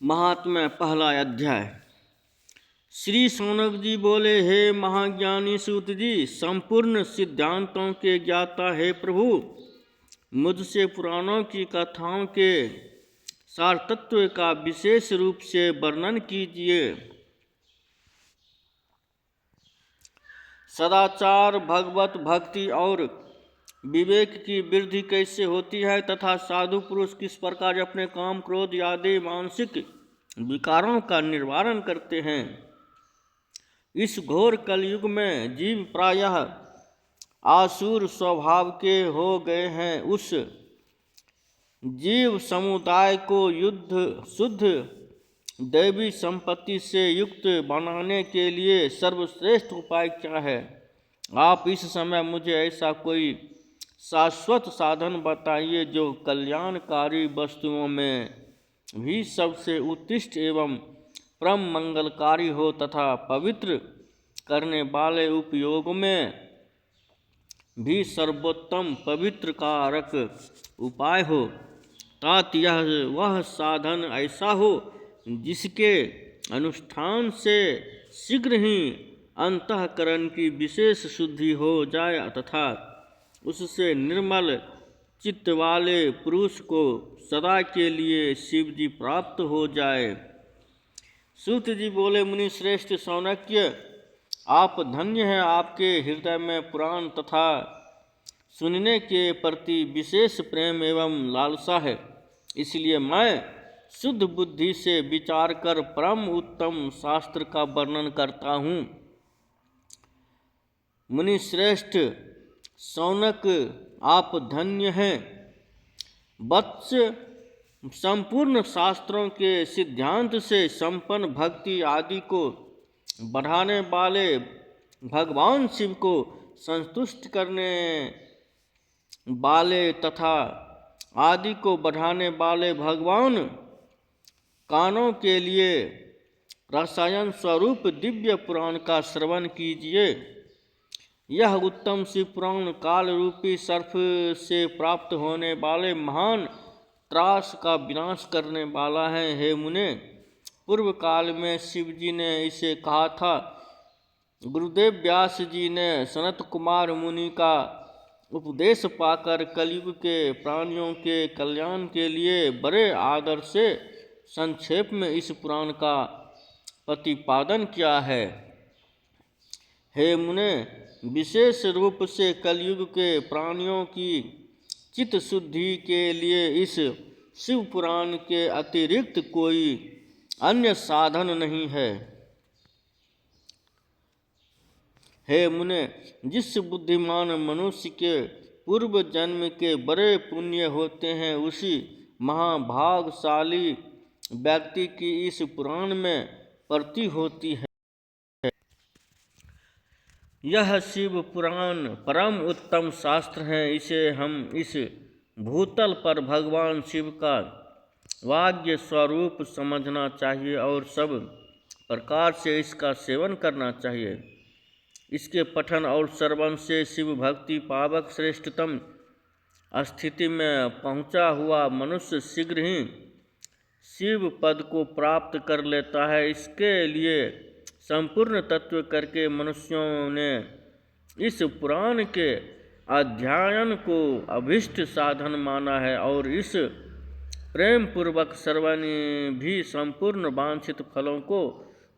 महात्म्य पहला अध्याय। श्री शौनक जी बोले, हे महाज्ञानी सूत जी, संपूर्ण सिद्धांतों के ज्ञाता हे प्रभु, मुझसे पुराणों की कथाओं के सार तत्व का विशेष रूप से वर्णन कीजिए। सदाचार, भगवत भक्ति और विवेक की वृद्धि कैसे होती है तथा साधु पुरुष किस प्रकार अपने काम, क्रोध आदि मानसिक विकारों का निवारण करते हैं। इस घोर कलयुग में जीव प्रायः आसुर स्वभाव के हो गए हैं। उस जीव समुदाय को शुद्ध दैवी संपत्ति से युक्त बनाने के लिए सर्वश्रेष्ठ उपाय क्या है? आप इस समय मुझे ऐसा कोई शाश्वत साधन बताइए जो कल्याणकारी वस्तुओं में भी सबसे उत्कृष्ट एवं परम मंगलकारी हो तथा पवित्र करने वाले उपयोग में भी सर्वोत्तम पवित्र कारक उपाय हो। तात यह वह साधन ऐसा हो जिसके अनुष्ठान से शीघ्र ही अंतःकरण की विशेष शुद्धि हो जाए तथा उससे निर्मल चित्त वाले पुरुष को सदा के लिए शिव जी प्राप्त हो जाए। सूत जी बोले, मुनि श्रेष्ठ शौनक्य, आप धन्य हैं। आपके हृदय में पुराण तथा सुनने के प्रति विशेष प्रेम एवं लालसा है, इसलिए मैं शुद्ध बुद्धि से विचार कर परम उत्तम शास्त्र का वर्णन करता हूँ। मुनि श्रेष्ठ शौनक, आप धन्य हैं। वत्स, संपूर्ण शास्त्रों के सिद्धांत से संपन्न भक्ति आदि को बढ़ाने वाले भगवान शिव को संतुष्ट करने वाले तथा आदि को बढ़ाने वाले भगवान कानों के लिए रसायन स्वरूप दिव्य पुराण का श्रवण कीजिए। यह उत्तम शिव पुराण काल रूपी सर्प से प्राप्त होने वाले महान त्रास का विनाश करने वाला है। हे मुने, पूर्व काल में शिव जी ने इसे कहा था। गुरुदेव व्यास जी ने सनत कुमार मुनि का उपदेश पाकर कलयुग के प्राणियों के कल्याण के लिए बड़े आदर से संक्षेप में इस पुराण का प्रतिपादन किया है। हे मुने, विशेष रूप से कलयुग के प्राणियों की चित्त शुद्धि के लिए इस शिव पुराण के अतिरिक्त कोई अन्य साधन नहीं है। हे मुने, जिस बुद्धिमान मनुष्य के पूर्व जन्म के बड़े पुण्य होते हैं, उसी महाभागशाली व्यक्ति की इस पुराण में प्रति होती है। यह शिव पुराण परम उत्तम शास्त्र है। इसे हम इस भूतल पर भगवान शिव का वाग्य स्वरूप समझना चाहिए और सब प्रकार से इसका सेवन करना चाहिए। इसके पठन और श्रवण से शिव भक्ति पावक श्रेष्ठतम स्थिति में पहुंचा हुआ मनुष्य शीघ्र ही शिव पद को प्राप्त कर लेता है। इसके लिए संपूर्ण तत्व करके मनुष्यों ने इस पुराण के अध्ययन को अभिष्ट साधन माना है और इस प्रेम पूर्वक श्रवण भी संपूर्ण वांछित फलों को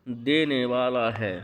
देने वाला है।